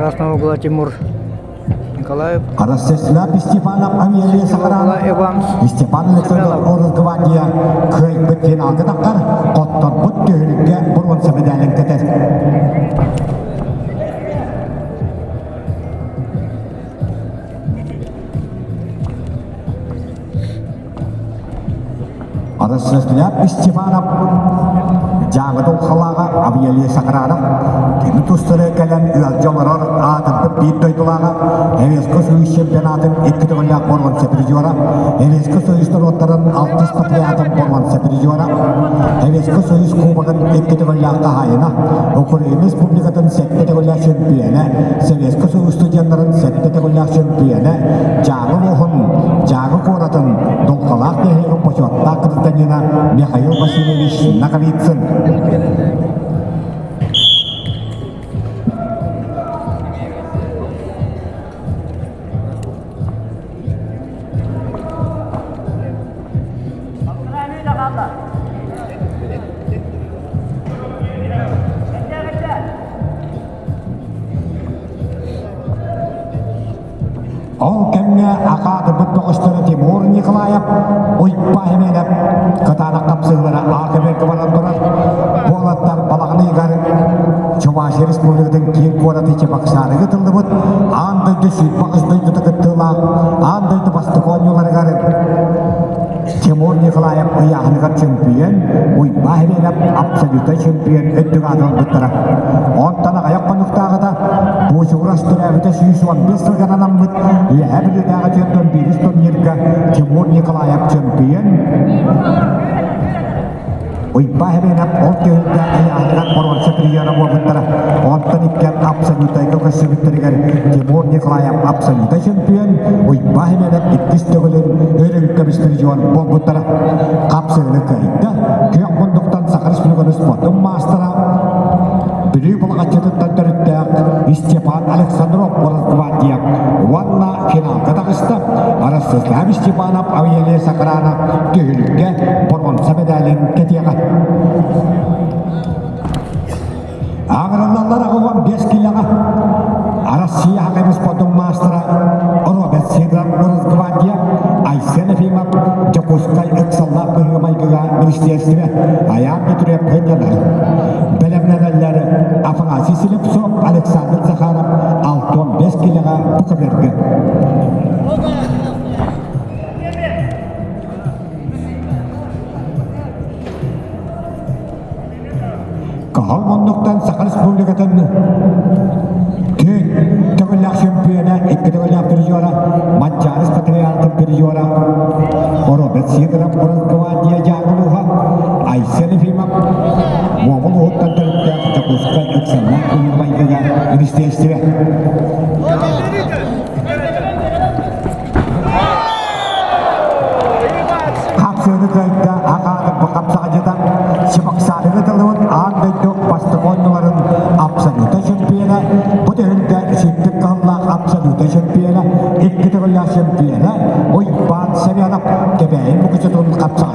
Красного угла Тимур Николаев. Арасесла Степанов Авиалия Сахарана Степан Александр Орызгвардия Кый Бетфинал Катакар Коттор Буттюльге Бурун Сабедален Кетер Арасесла Степанов Жагыдың қалаға Авиалия Сахарана Кені тұстыры кәлін Үәлжаларар атып бейт дойдылаға Әвескі сөйіс чемпионатын еккіті ғылақ болған сәпіржуара Әвескі сөйістер оттарын 60 патриятын болған сәпіржуара Әвескі сөйіс кубағын еккіті ғылаққа хайына Украин Республикатын сәттеті ғылақ чемпионы Сәвескі сөйіс студенттарын сәттеті ғылақ чемпионы Жағы оғын, жағы қоратын Долқалақ дегені почетта қырданина Михаил Васильевич Наговицын Ол кәмне ақады бұттоғыштары Тимур Николаев ойпа еменіп қытаны қапсығылары ақыбергі баран тұрар болаттар балағыны егары Чувашия Республикатын кейін қораты чебақшары ғытылды бұд андайды сүйт бақыздайды тұқыттыла андайды басты қонюлары ғары Тимур Николаев ұяғынға чемпион ойпа еменіп абсолюта чемпион өттіг адыл бұттыра онтаны аяқ қонуқтағы да бұшы ұрастыры әбіті сүйісі 15 жылған анам бұд Ләбілдегі жерден бейіс турнирге Тимур Николаев чемпион. Ойпа әменіп ол кеуінде аяғынан бұрын секретары болғыттары. Онтан иккен абсолютайғы көсібіттірігер Тимур Николаев абсолюта чемпион. Ойпа әменіп иккіс төгілін өрігікке бістіржуан болғыттары. Қапсығылы кәйді. Күйек бұндықтан Сақар Республиканы спортын мастера. Білі болға жетіттен түріттәк Степан Александров Орызгвардия. Ванна финал катағысты. Арасызлам Степанов Авиалия Сахарана түйілікке бұрын сәбедәлін кетеға. Ағырылалар ағылған 5 килаға Россия ағайбыз потом мастера Роберт Сидран Орызгвардия Айсен Ефимов Жакускай Эксаллар Бұрғымайгыға министерстве аяқ кетіреп өнденар. Бәлемнәләлері Афанасий Селепсов Александр Захаров 6-15 килаға бұқыберді. Қағал мұндықтан Сақар Республикатын төгілләқ чемпионы, 2 төгілләқ пережора, Маджарис Патриартын пережора, Роберт Сидоров Орызгвардия жағылуға, Айсен Ефимов, Момыл ұғыттан түріпті, Жакускай Эксаллар Бұрғымайгыға министерстве. Қапсыны кәйді ағадың бұқапсаға жетен, Шыбақсарығы тылуын аңдайды басты қоныларын абсолюта чемпионы, бұды үлді үшіндік қыллақ абсолюта чемпионы, 2 төгілләқ чемпионы, ойпан сәбиянап, кебәйін бұқысы тұғын қапсаға